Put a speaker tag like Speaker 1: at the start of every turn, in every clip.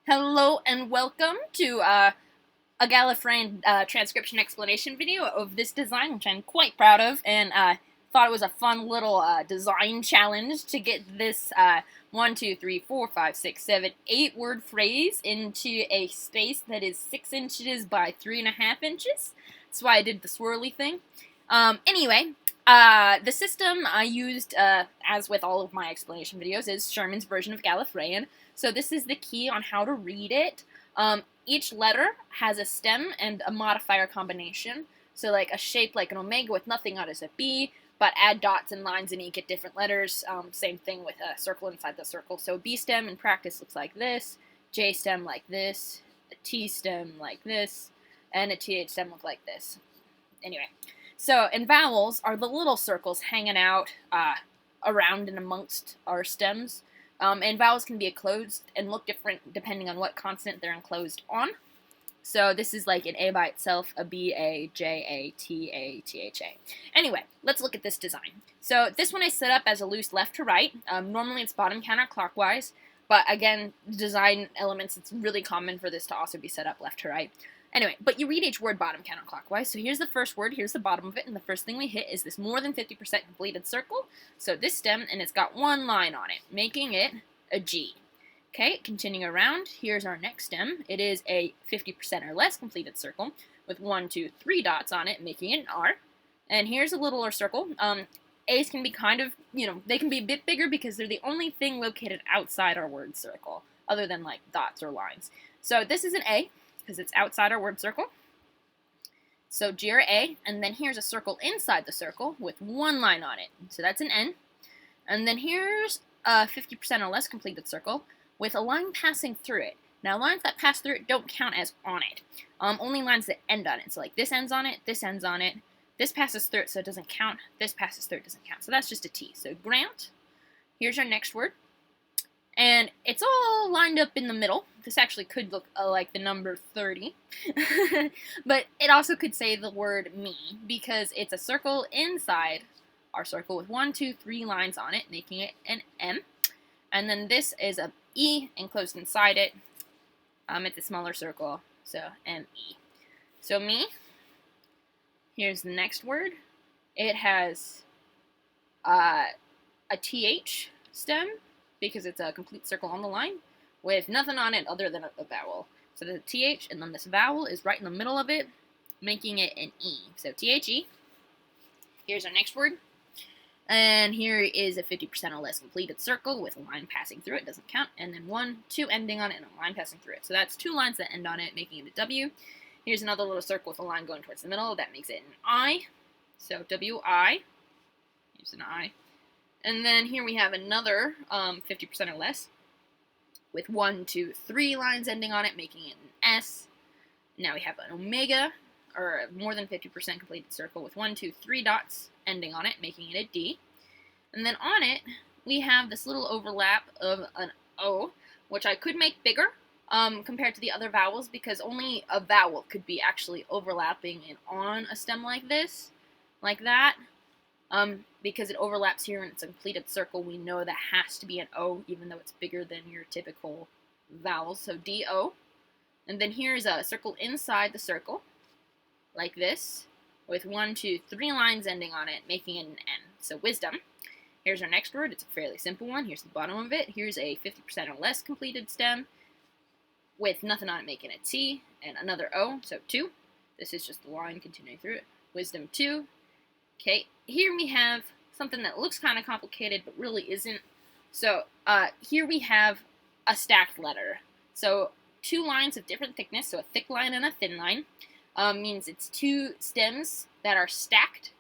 Speaker 1: Hello and welcome to a Gallifreyan transcription explanation video of this design, which I'm quite proud of, and thought it was a fun little design challenge to get this 1, 2, 3, 4, 5, 6, 7, 8 word phrase into a space that is 6 inches by 3.5 inches. That's why I did the swirly thing. Anyway, the system I used, as with all of my explanation videos, is Sherman's version of Gallifreyan. So this is the key on how to read it. Each letter has a stem and a modifier combination. So like a shape like an omega with nothing on it is a B, but add dots and lines and you get different letters. Same thing with a circle inside the circle. So B stem in practice looks like this, J stem like this, a T stem like this, and a TH stem look like this. Anyway, so and vowels are the little circles hanging out around and amongst our stems. And vowels can be enclosed and look different depending on what consonant they're enclosed on. So this is like an A by itself, a B, A, J, A, T, A, T, H, A. Anyway, let's look at this design. So this one I set up as a loose left to right. Normally it's bottom counterclockwise, but again, design elements, it's really common for this to also be set up left to right. Anyway, but you read each word bottom counterclockwise. So here's the first word, here's the bottom of it, and the first thing we hit is this more than 50% completed circle. So this stem, and it's got one line on it, making it a G. Okay, continuing around, here's our next stem. It is a 50% or less completed circle with 1, 2, 3 dots on it, making it an R. And here's a littler circle. A's can be kind of, they can be a bit bigger because they're the only thing located outside our word circle, other than like dots or lines. So this is an A, because it's outside our word circle. So G or A, and then here's a circle inside the circle with one line on it. So that's an N. And then here's a 50% or less completed circle with a line passing through it. Now lines that pass through it don't count as on it. Only lines that end on it. So like this ends on it, this ends on it, this passes through it so it doesn't count, this passes through it doesn't count. So that's just a T. So grant, here's our next word. And it's all lined up in the middle. This actually could look like the number 30. But it also could say the word me, because it's a circle inside our circle with 1, 2, 3 lines on it, making it an M. And then this is a E enclosed inside it. It's a smaller circle, so M-E. So me, here's the next word. It has a TH stem, because it's a complete circle on the line with nothing on it other than a vowel. So the TH, and then this vowel is right in the middle of it, making it an E. So THE. Here's our next word. And here is a 50% or less completed circle with a line passing through it, doesn't count, and then 1, 2 ending on it, and a line passing through it. So that's 2 lines that end on it, making it a W. Here's another little circle with a line going towards the middle, that makes it an I. So W-I. Here's an I. And then here we have another 50% or less with 1, 2, 3 lines ending on it, making it an S. Now we have an omega, or more than 50% completed circle with 1, 2, 3 dots ending on it, making it a D. And then on it, we have this little overlap of an O, which I could make bigger compared to the other vowels, because only a vowel could be actually overlapping and on a stem like this, like that. Because it overlaps here and it's a completed circle, we know that has to be an O, even though it's bigger than your typical vowels. So D-O. And then here's a circle inside the circle, like this, with 1, 2, 3 lines ending on it, making it an N. So wisdom. Here's our next word. It's a fairly simple one. Here's the bottom of it. Here's a 50% or less completed stem with nothing on it, making it T, and another O, so 2. This is just the line continuing through it. Wisdom 2. Okay, here we have something that looks kind of complicated, but really isn't. So here we have a stacked letter. So 2 lines of different thickness, so a thick line and a thin line, means it's 2 stems that are stacked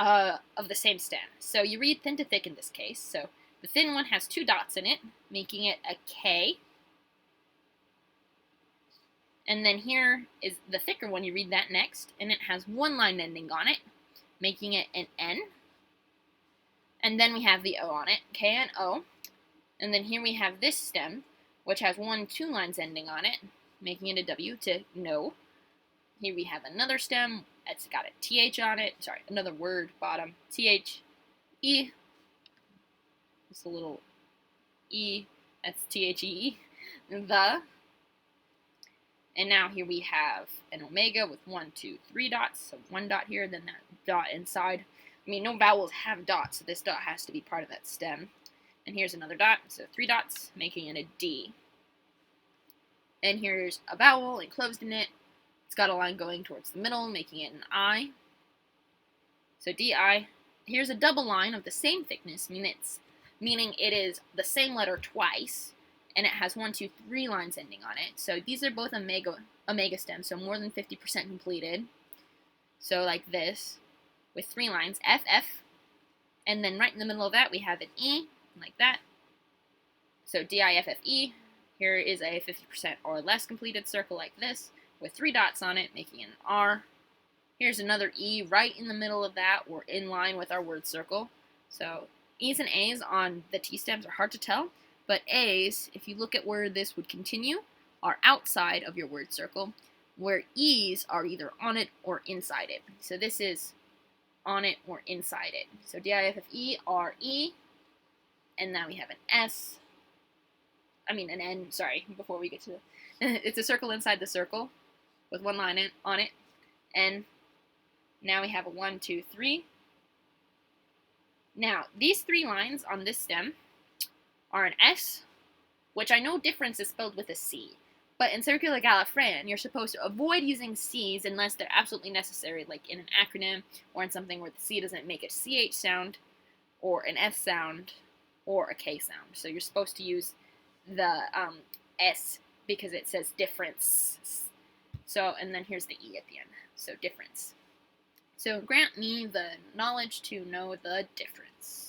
Speaker 1: of the same stem. So you read thin to thick in this case. So the thin one has 2 dots in it, making it a K. And then here is the thicker one, you read that next, and it has 1 line ending on it, making it an N. And then we have the O on it, K and O. And then here we have this stem, which has 1, 2 lines ending on it, making it a W to know. Here we have another stem, it's got a TH on it, sorry, another word, bottom, T-H-E. Just a little E, that's T-H-E, the. And now here we have an omega with 1, 2, 3 dots. So 1 dot here, then that dot inside. I mean, no vowels have dots, so this dot has to be part of that stem. And here's another dot, so 3 dots, making it a D. And here's a vowel enclosed in it. It's got a line going towards the middle, making it an I. So DI. Here's a double line of the same thickness, meaning it is the same letter twice, and it has 1, 2, 3 lines ending on it. So these are both omega stems, so more than 50% completed. So like this, with 3 lines, FF, and then right in the middle of that we have an E, like that. So DIFFE. Here is a 50% or less completed circle like this, with 3 dots on it, making it an R. Here's another E right in the middle of that. We're in line with our word circle. So E's and A's on the T stems are hard to tell, but A's, if you look at where this would continue, are outside of your word circle, where E's are either on it or inside it. So this is on it or inside it. So DIFFE, R-E, and now we have an S. An N, sorry, before we get to the... It's a circle inside the circle with 1 line on it, N. Now we have a 1, 2, 3. Now, these 3 lines on this stem are an S, which I know difference is spelled with a C. But in Circular Gallifreyan, you're supposed to avoid using C's unless they're absolutely necessary, like in an acronym or in something where the C doesn't make a CH sound, or an S sound, or a K sound. So you're supposed to use the S because it says difference. So, and then here's the E at the end. So difference. So grant me the knowledge to know the difference.